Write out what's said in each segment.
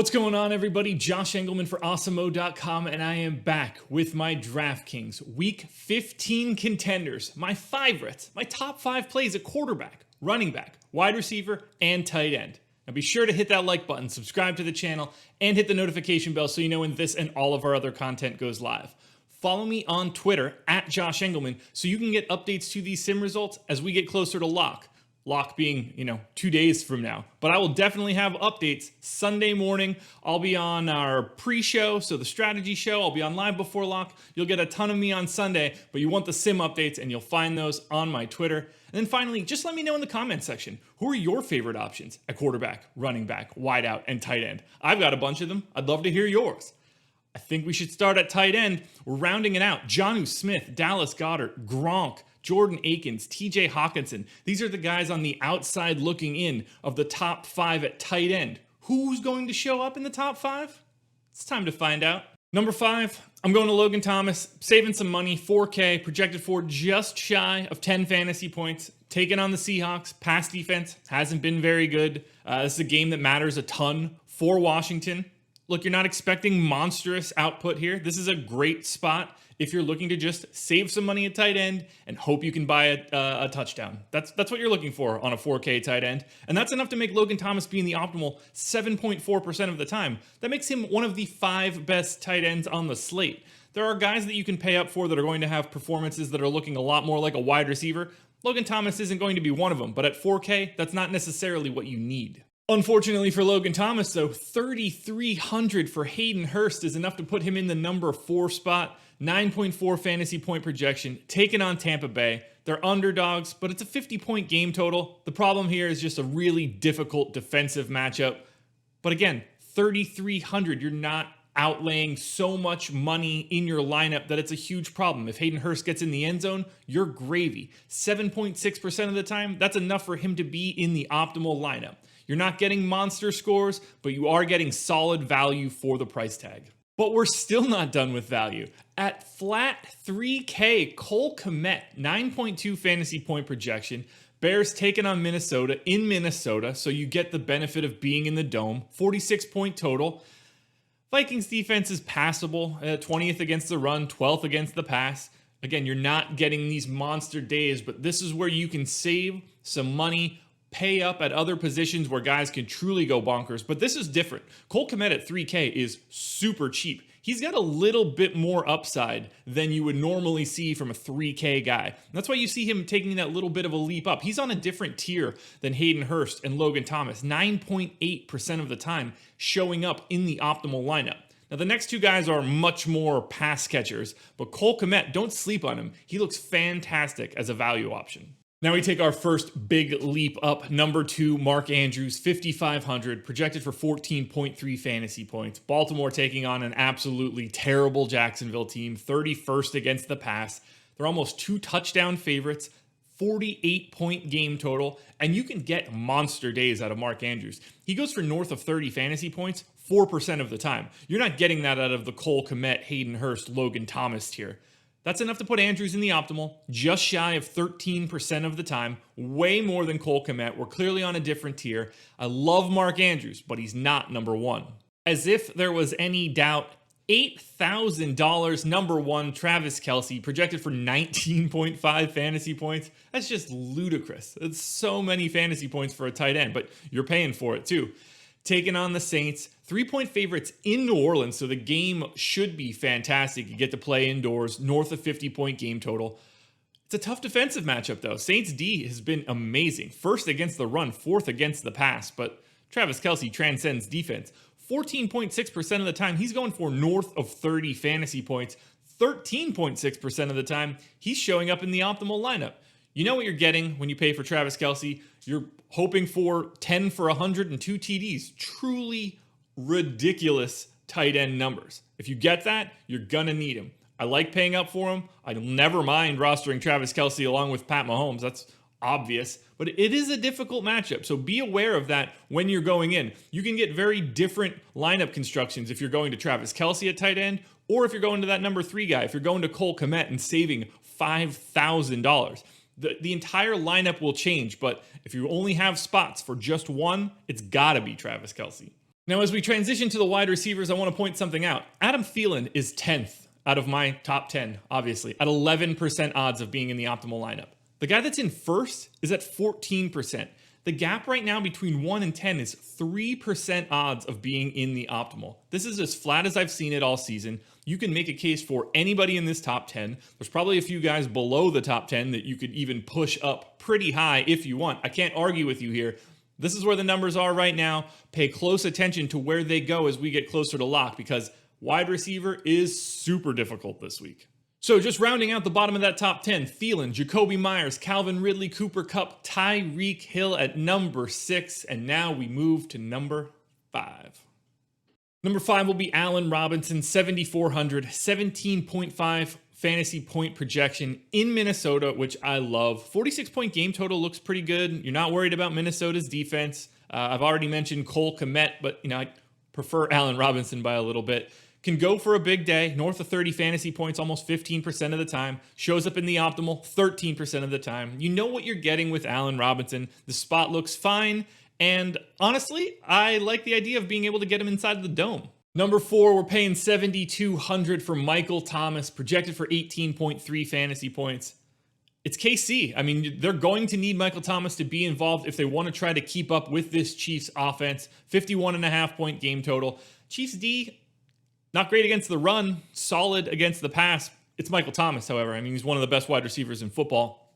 What's going on, everybody? Josh Engleman for Awesemo.com, and I am back with my DraftKings Week 15 contenders, my favorites, my top 5 plays at quarterback, running back, wide receiver, and tight end. Now be sure to hit that like button, subscribe to the channel, and hit the notification bell so you know when this and all of our other content goes live. Follow me on Twitter at Josh Engleman so you can get updates to these sim results as we get closer to lock. Lock being, 2 days from now. But I will definitely have updates Sunday morning. I'll be on our pre-show, so the strategy show. I'll be on live before lock. You'll get a ton of me on Sunday, but you want the sim updates, and you'll find those on my Twitter. And then finally, just let me know in the comment section, who are your favorite options at quarterback, running back, wideout, and tight end? I've got a bunch of them. I'd love to hear yours. I think we should start at tight end. We're rounding it out. Jonnu Smith, Dallas Goedert, Gronk, Jordan Akins, TJ Hawkinson. These are the guys on the outside looking in of the top 5 at tight end. Who's going to show up in the top 5? It's time to find out. Number 5, I'm going to Logan Thomas, saving some money, 4K, projected for just shy of 10 fantasy points. Taking on the Seahawks, pass defense hasn't been very good. This is a game that matters a ton for Washington. Look, you're not expecting monstrous output here. This is a great spot if you're looking to just save some money at tight end and hope you can buy a touchdown. That's what you're looking for on a 4K tight end. And that's enough to make Logan Thomas be in the optimal 7.4% of the time. That makes him one of the 5 best tight ends on the slate. There are guys that you can pay up for that are going to have performances that are looking a lot more like a wide receiver. Logan Thomas isn't going to be one of them, but at 4K, that's not necessarily what you need. Unfortunately for Logan Thomas, though, 3,300 for Hayden Hurst is enough to put him in the number 4 spot. 9.4 fantasy point projection, taken on Tampa Bay. They're underdogs, but it's a 50-point game total. The problem here is just a really difficult defensive matchup. But again, 3,300, you're not outlaying so much money in your lineup that it's a huge problem. If Hayden Hurst gets in the end zone, you're gravy. 7.6% of the time, that's enough for him to be in the optimal lineup. You're not getting monster scores, but you are getting solid value for the price tag. But we're still not done with value. At flat 3K, Cole Kmet, 9.2 fantasy point projection. Bears taking on Minnesota in Minnesota, so you get the benefit of being in the dome. 46-point total. Vikings defense is passable, 20th against the run, 12th against the pass. Again, you're not getting these monster days, but this is where you can save some money, pay up at other positions where guys can truly go bonkers. But this is different. Cole Kmet at 3K is super cheap. He's got a little bit more upside than you would normally see from a 3K guy. That's why you see him taking that little bit of a leap up. He's on a different tier than Hayden Hurst and Logan Thomas. 9.8% of the time showing up in the optimal lineup. Now, the next 2 guys are much more pass catchers, but Cole Kmet, don't sleep on him. He looks fantastic as a value option. Now we take our first big leap up. Number 2, Mark Andrews, 5,500, projected for 14.3 fantasy points. Baltimore taking on an absolutely terrible Jacksonville team, 31st against the pass. They're almost 2 touchdown favorites, 48-point game total, and you can get monster days out of Mark Andrews. He goes for north of 30 fantasy points 4% of the time. You're not getting that out of the Cole Kmet, Hayden Hurst, Logan Thomas tier. That's enough to put Andrews in the optimal, just shy of 13% of the time, way more than Cole Kmet. We're clearly on a different tier. I love Mark Andrews, but he's not number 1. As if there was any doubt, $8,000 number 1, Travis Kelce, projected for 19.5 fantasy points. That's just ludicrous. That's so many fantasy points for a tight end, but you're paying for it too. Taking on the Saints, 3-point favorites in New Orleans, so the game should be fantastic. You get to play indoors, north of 50-point game total. It's a tough defensive matchup, though. Saints D has been amazing. 1st against the run, 4th against the pass, but Travis Kelce transcends defense. 14.6% of the time, he's going for north of 30 fantasy points. 13.6% of the time, he's showing up in the optimal lineup. You know what you're getting when you pay for Travis Kelce. You're hoping for 10 for 102 TDs. Truly ridiculous tight end numbers. If you get that, you're going to need him. I like paying up for him. I never mind rostering Travis Kelce along with Pat Mahomes. That's obvious. But it is a difficult matchup, so be aware of that when you're going in. You can get very different lineup constructions if you're going to Travis Kelce at tight end, or if you're going to that number 3 guy, if you're going to Cole Kmet and saving $5,000. The entire lineup will change, but if you only have spots for just one, it's got to be Travis Kelce. Now, as we transition to the wide receivers, I want to point something out. Adam Thielen is 10th out of my top 10, obviously, at 11% odds of being in the optimal lineup. The guy that's in first is at 14%. The gap right now between 1 and 10 is 3% odds of being in the optimal. This is as flat as I've seen it all season. You can make a case for anybody in this top 10. There's probably a few guys below the top 10 that you could even push up pretty high if you want. I can't argue with you here. This is where the numbers are right now. Pay close attention to where they go as we get closer to lock, because wide receiver is super difficult this week. So just rounding out the bottom of that top 10, Thielen, Jacoby Myers, Calvin Ridley, Cooper Kupp, Tyreek Hill at number 6, and now we move to number 5. Number 5 will be Allen Robinson, 7,400, 17.5 fantasy point projection in Minnesota, which I love. 46-point game total looks pretty good. You're not worried about Minnesota's defense. I've already mentioned Cole Kmet, but I prefer Allen Robinson by a little bit. Can go for a big day, north of 30 fantasy points almost 15% of the time. Shows up in the optimal 13% of the time. You know what you're getting with Allen Robinson. The spot looks fine, and honestly, I like the idea of being able to get him inside of the dome. Number 4, we're paying 7,200 for Michael Thomas, projected for 18.3 fantasy points. It's KC. I mean, they're going to need Michael Thomas to be involved if they want to try to keep up with this Chiefs offense. 51.5-point game total. Chiefs D, not great against the run, solid against the pass. It's Michael Thomas, however. I mean, he's one of the best wide receivers in football.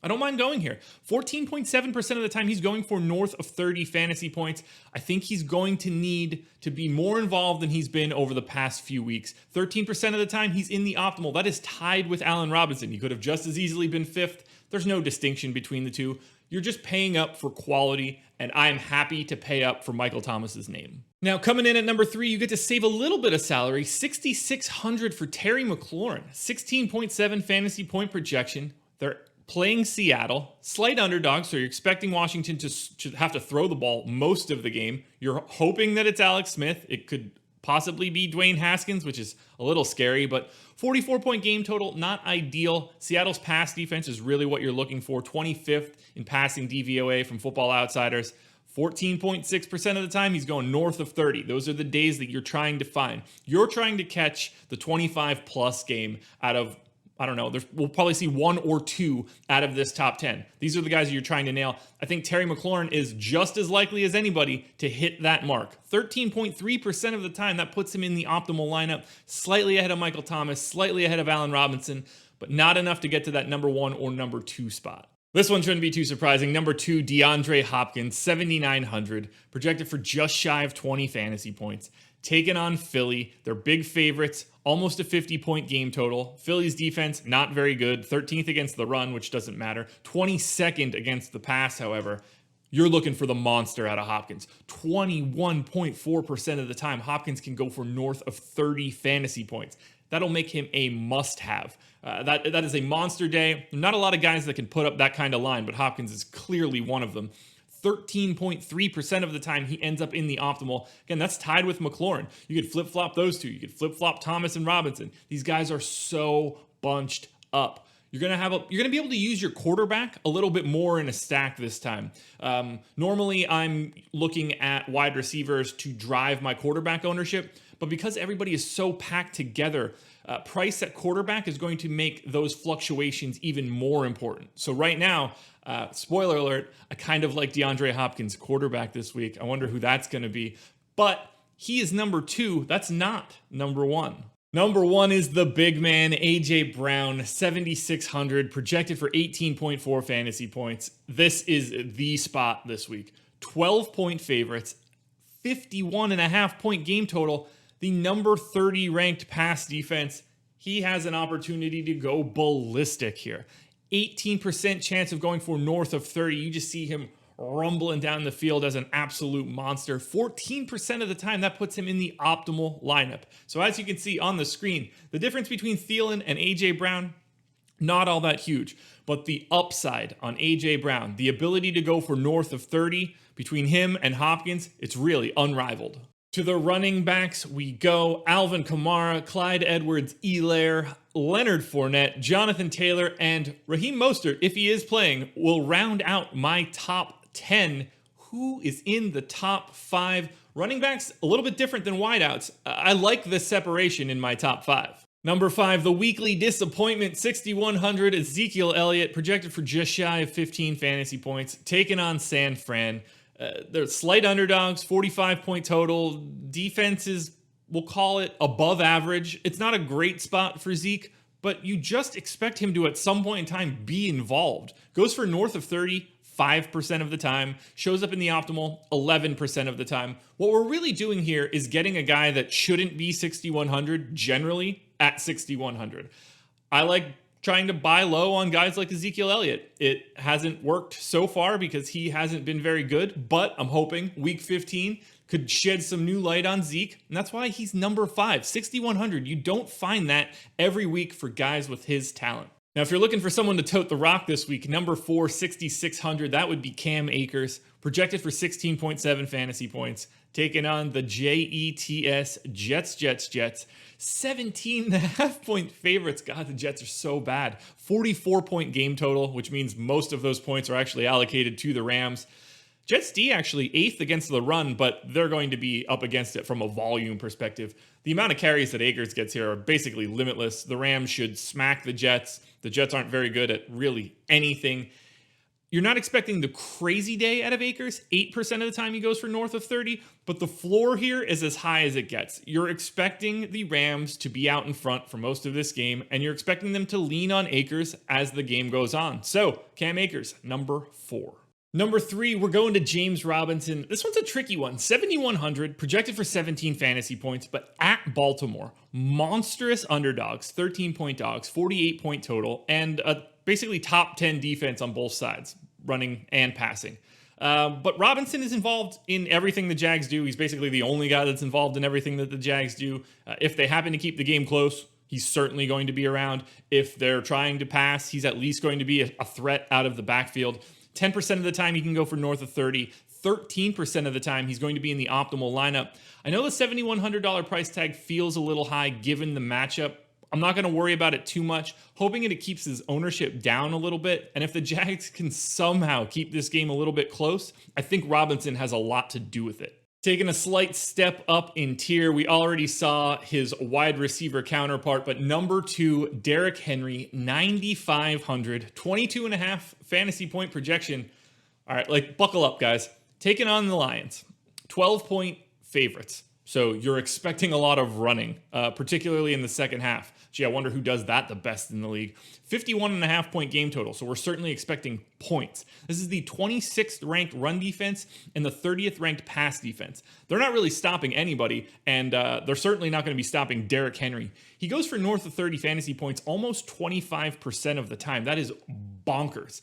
I don't mind going here. 14.7% of the time, he's going for north of 30 fantasy points. I think he's going to need to be more involved than he's been over the past few weeks. 13% of the time, he's in the optimal. That is tied with Allen Robinson. He could have just as easily been 5th. There's no distinction between the two. You're just paying up for quality, and I'm happy to pay up for Michael Thomas's name. Now, coming in at number 3, you get to save a little bit of salary. 6,600 for Terry McLaurin. 16.7 fantasy point projection. They're playing Seattle, slight underdog, so you're expecting Washington to have to throw the ball most of the game. You're hoping that it's Alex Smith. It could possibly be Dwayne Haskins, which is a little scary, but 44-point game total, not ideal. Seattle's pass defense is really what you're looking for. 25th in passing DVOA from Football Outsiders. 14.6% of the time, he's going north of 30. Those are the days that you're trying to find. You're trying to catch the 25-plus game out of, I don't know, we'll probably see 1 or 2 out of this top 10. These are the guys that you're trying to nail. I think Terry McLaurin is just as likely as anybody to hit that mark. 13.3% of the time, that puts him in the optimal lineup, slightly ahead of Michael Thomas, slightly ahead of Allen Robinson, but not enough to get to that number 1 or number 2 spot. This one shouldn't be too surprising. Number 2, DeAndre Hopkins, 7,900, projected for just shy of 20 fantasy points. Taking on Philly, they're big favorites, almost a 50-point game total. Philly's defense, not very good. 13th against the run, which doesn't matter. 22nd against the pass, however. You're looking for the monster out of Hopkins. 21.4% of the time, Hopkins can go for north of 30 fantasy points. That'll make him a must-have. That is a monster day. Not a lot of guys that can put up that kind of line, but Hopkins is clearly one of them. 13.3% of the time he ends up in the optimal. Again, that's tied with McLaurin. You could flip-flop those two. You could flip-flop Thomas and Robinson. These guys are so bunched up. You're gonna be able to use your quarterback a little bit more in a stack this time. Normally, I'm looking at wide receivers to drive my quarterback ownership, but because everybody is so packed together, price at quarterback is going to make those fluctuations even more important. So right now, spoiler alert, I kind of like DeAndre Hopkins quarterback this week. I wonder who that's going to be. But he is number 2. That's not number 1. Number 1 is the big man, A.J. Brown, 7,600, projected for 18.4 fantasy points. This is the spot this week. 12-point favorites, 51.5-point game total. The number 30 ranked pass defense, he has an opportunity to go ballistic here. 18% chance of going for north of 30. You just see him rumbling down the field as an absolute monster. 14% of the time, that puts him in the optimal lineup. So as you can see on the screen, the difference between Thielen and A.J. Brown, not all that huge. But the upside on A.J. Brown, the ability to go for north of 30 between him and Hopkins, it's really unrivaled. To the running backs we go. Alvin Kamara, Clyde Edwards-Helaire, Leonard Fournette, Jonathan Taylor, and Raheem Mostert, if he is playing, will round out my top 10. Who is in the top 5 Running backs, a little bit different than wideouts. I like the separation in my top 5. Number 5, the weekly disappointment, 6,100, Ezekiel Elliott, projected for just shy of 15 fantasy points, taking on San Fran. They're slight underdogs, 45-point total. Defense is, we'll call it, above average. It's not a great spot for Zeke, but you just expect him to, at some point in time, be involved. Goes for north of 30, 5% of the time, shows up in the optimal 11% of the time. What we're really doing here is getting a guy that shouldn't be 6,100 generally at 6,100. I like trying to buy low on guys like Ezekiel Elliott. It hasn't worked so far because he hasn't been very good, but I'm hoping week 15 could shed some new light on Zeke, and that's why he's number 5, 6,100. You don't find that every week for guys with his talent. Now, if you're looking for someone to tote the rock this week, number 4, 6,600, that would be Cam Akers, projected for 16.7 fantasy points, taking on the Jets, 17.5-point favorites. God, the Jets are so bad. 44-point game total, which means most of those points are actually allocated to the Rams. Jets D actually 8th against the run, but they're going to be up against it from a volume perspective. The amount of carries that Akers gets here are basically limitless. The Rams should smack the Jets. The Jets aren't very good at really anything. You're not expecting the crazy day out of Akers. 8% of the time he goes for north of 30, but the floor here is as high as it gets. You're expecting the Rams to be out in front for most of this game, and you're expecting them to lean on Akers as the game goes on. So, Cam Akers, number 4. Number 3, we're going to James Robinson. This one's a tricky one. 7,100, projected for 17 fantasy points, but at Baltimore. Monstrous underdogs, 13-point dogs, 48-point total, and a basically top 10 defense on both sides, running and passing. But Robinson is involved in everything the Jags do. He's basically the only guy that's involved in everything that the Jags do. If they happen to keep the game close, he's certainly going to be around. If they're trying to pass, he's at least going to be a threat out of the backfield. 10% of the time he can go for north of 30. 13% of the time he's going to be in the optimal lineup. I know the $7,100 price tag feels a little high given the matchup. I'm not going to worry about it too much, hoping it keeps his ownership down a little bit. And if the Jags can somehow keep this game a little bit close, I think Robinson has a lot to do with it. Taking a slight step up in tier, we already saw his wide receiver counterpart, but number 2, Derrick Henry, 9,500, 22.5 fantasy point projection. All right, buckle up, guys. Taking on the Lions, 12-point favorites. So you're expecting a lot of running, particularly in the second half. Gee, I wonder who does that the best in the league. 51.5-point game total, so we're certainly expecting points. This is the 26th ranked run defense and the 30th ranked pass defense. They're not really stopping anybody, and they're certainly not going to be stopping Derrick Henry. He goes for north of 30 fantasy points almost 25% of the time. That is bonkers.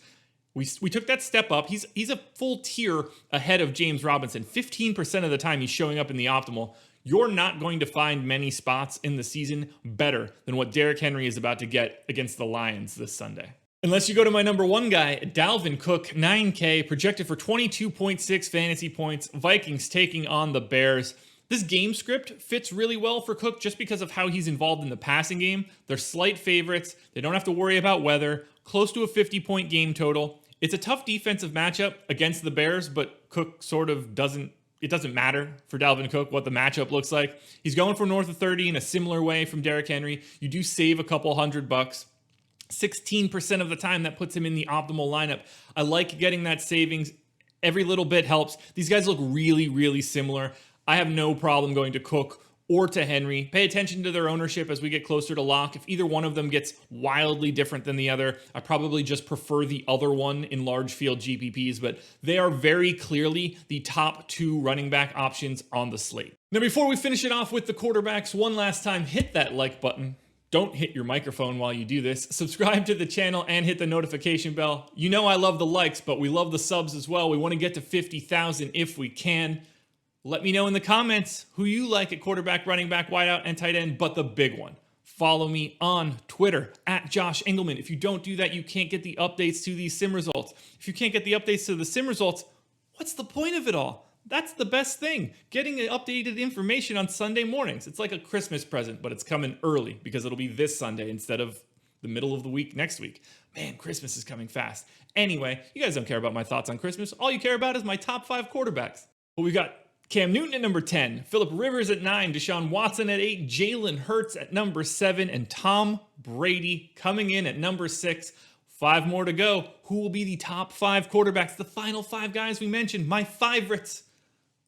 We took that step up. He's a full tier ahead of James Robinson. 15% of the time he's showing up in the optimal. You're not going to find many spots in the season better than what Derrick Henry is about to get against the Lions this Sunday. Unless you go to my number 1 guy, Dalvin Cook, 9K, projected for 22.6 fantasy points. Vikings taking on the Bears. This game script fits really well for Cook just because of how he's involved in the passing game. They're slight favorites. They don't have to worry about weather. Close to a 50-point game total. It's a tough defensive matchup against the Bears, but Cook sort of doesn't matter for Dalvin Cook what the matchup looks like. He's going for north of 30 in a similar way from Derrick Henry. You do save a couple $100. 16% of the time that puts him in the optimal lineup. I like getting that savings. Every little bit helps. These guys look really, really similar. I have no problem going to Cook or to Henry. Pay attention to their ownership as we get closer to lock. If either one of them gets wildly different than the other, I probably just prefer the other one in large field GPPs, but they are very clearly the top 2 running back options on the slate. Now, before we finish it off with the quarterbacks, one last time, hit that like button. Don't hit your microphone while you do this. Subscribe to the channel and hit the notification bell. You know I love the likes, but we love the subs as well. We want to get to 50,000 if we can. Let me know in the comments who you like at quarterback, running back, wideout, and tight end, but the big one. Follow me on Twitter at Josh Engleman. If you don't do that, you can't get the updates to these sim results. If you can't get the updates to the sim results, what's the point of it all? That's the best thing. Getting updated information on Sunday mornings. It's like a Christmas present, but it's coming early because it'll be this Sunday instead of the middle of the week next week. Man, Christmas is coming fast. Anyway, you guys don't care about my thoughts on Christmas. All you care about is my top 5 quarterbacks. But we've got Cam Newton at number 10, Phillip Rivers at 9, Deshaun Watson at 8, Jalen Hurts at number 7, and Tom Brady coming in at number 6. 5 more to go. Who will be the top 5 quarterbacks? The final 5 guys we mentioned, my favorites.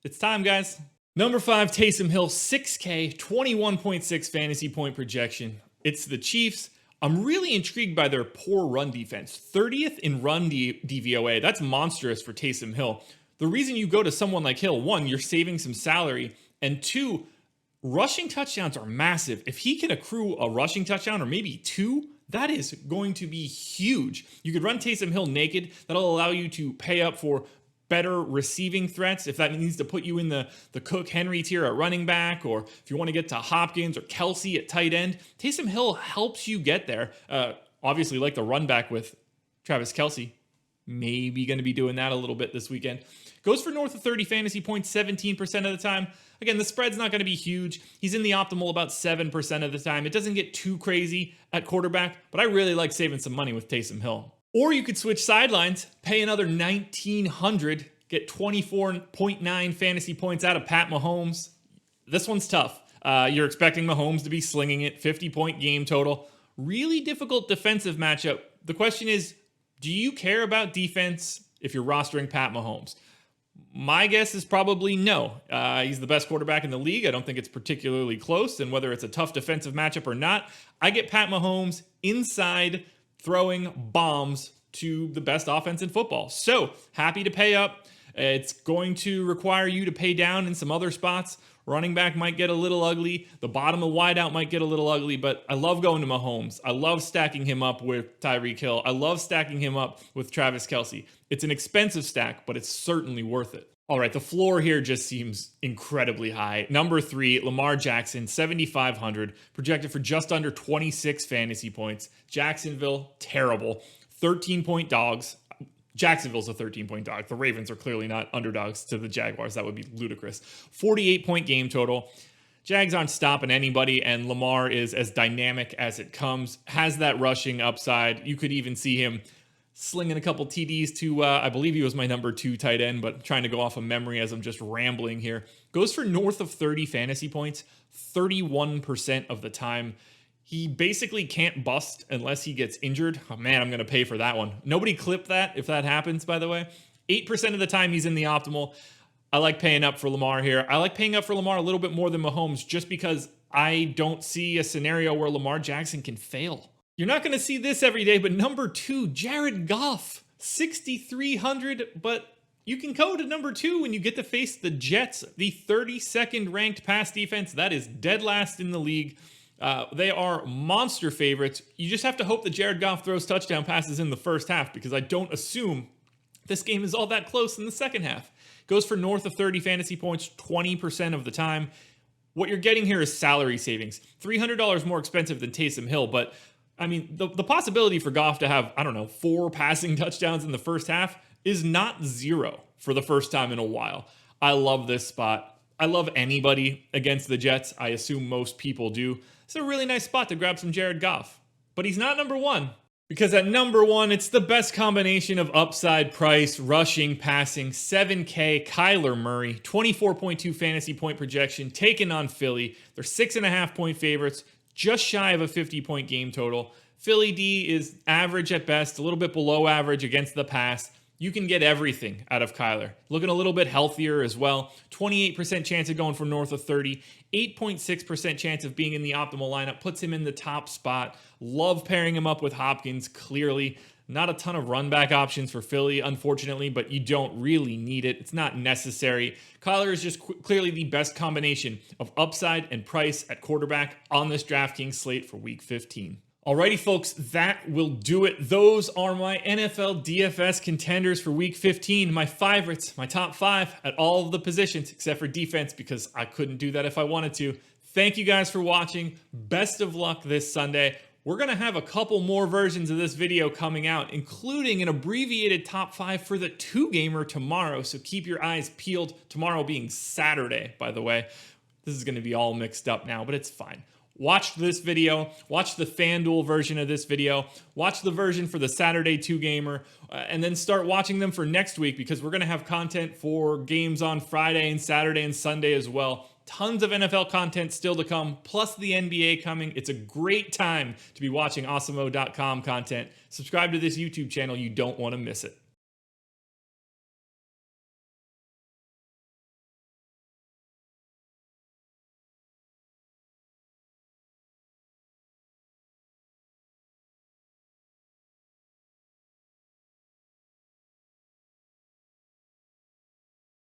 It's time, guys. Number 5, Taysom Hill, 6K, 21.6 fantasy point projection. It's the Chiefs. I'm really intrigued by their poor run defense. 30th in run DVOA. That's monstrous for Taysom Hill. The reason you go to someone like Hill, 1, you're saving some salary, and 2, rushing touchdowns are massive. If he can accrue a rushing touchdown or maybe 2, that is going to be huge. You could run Taysom Hill naked. That'll allow you to pay up for better receiving threats if that needs to put you in the Cook-Henry tier at running back, or if you want to get to Hopkins or Kelsey at tight end. Taysom Hill helps you get there. Obviously, like the run back with Travis Kelsey. Maybe going to be doing that a little bit this weekend. Goes for north of 30 fantasy points 17% of the time. Again, the spread's not going to be huge. He's in the optimal about 7% of the time. It doesn't get too crazy at quarterback, but I really like saving some money with Taysom Hill. Or you could switch sidelines, pay another $1,900, get 24.9 fantasy points out of Pat Mahomes. This one's tough. You're expecting Mahomes to be slinging it, 50-point game total. Really difficult defensive matchup. The question is, do you care about defense if you're rostering Pat Mahomes? My guess is probably no. He's the best quarterback in the league. I don't think it's particularly close. And whether it's a tough defensive matchup or not, I get Pat Mahomes inside throwing bombs to the best offense in football. So happy to pay up. It's going to require you to pay down in some other spots. Running back might get a little ugly. The bottom of wideout might get a little ugly, but I love going to Mahomes. I love stacking him up with Tyreek Hill. I love stacking him up with Travis Kelsey. It's an expensive stack, but it's certainly worth it. All right, the floor here just seems incredibly high. Number 3, Lamar Jackson, 7,500, projected for just under 26 fantasy points. Jacksonville, terrible. 13-point dogs. Jacksonville's a 13-point dog. The Ravens are clearly not underdogs to the Jaguars. That would be ludicrous. 48-point game total. Jags aren't stopping anybody, and Lamar is as dynamic as it comes. Has that rushing upside. You could even see him slinging a couple TDs to, I believe he was my number 2 tight end, but trying to go off of memory as I'm just rambling here. Goes for north of 30 fantasy points, 31% of the time. He basically can't bust unless he gets injured. Oh man, I'm going to pay for that one. Nobody clip that if that happens, by the way. 8% of the time he's in the optimal. I like paying up for Lamar here. I like paying up for Lamar a little bit more than Mahomes just because I don't see a scenario where Lamar Jackson can fail. You're not going to see this every day, but number 2, Jared Goff, 6,300, but you can go to number 2 when you get to face the Jets, the 32nd ranked pass defense. That is dead last in the league. They are monster favorites. You just have to hope that Jared Goff throws touchdown passes in the first half, because I don't assume this game is all that close in the second half. Goes for north of 30 fantasy points 20% of the time. What you're getting here is salary savings. $300 more expensive than Taysom Hill, but I mean, the possibility for Goff to have, 4 passing touchdowns in the first half is not 0 for the first time in a while. I love this spot. I love anybody against the Jets. I assume most people do. It's a really nice spot to grab some Jared Goff. But he's not number 1. Because at number 1, it's the best combination of upside, price, rushing, passing. 7K, Kyler Murray, 24.2 fantasy point projection, taking on Philly. They're 6.5-point favorites, just shy of a 50-point game total. Philly D is average at best, a little bit below average against the pass. You can get everything out of Kyler. Looking a little bit healthier as well. 28% chance of going for north of 30. 8.6% chance of being in the optimal lineup. Puts him in the top spot. Love pairing him up with Hopkins, clearly. Not a ton of run back options for Philly, unfortunately, but you don't really need it. It's not necessary. Kyler is just clearly the best combination of upside and price at quarterback on this DraftKings slate for Week 15. Alrighty, folks, that will do it. Those are my NFL DFS contenders for Week 15. My favorites, my top 5 at all of the positions, except for defense, because I couldn't do that if I wanted to. Thank you guys for watching. Best of luck this Sunday. We're going to have a couple more versions of this video coming out, including an abbreviated top 5 for the 2-gamer tomorrow, so keep your eyes peeled. Tomorrow being Saturday, by the way. This is going to be all mixed up now, but it's fine. watch this video, watch the FanDuel version of this video, watch the version for the Saturday 2-gamer, and then start watching them for next week because we're going to have content for games on Friday and Saturday and Sunday as well. Tons of NFL content still to come, plus the NBA coming. It's a great time to be watching Awesemo.com content. Subscribe to this YouTube channel. You don't want to miss it.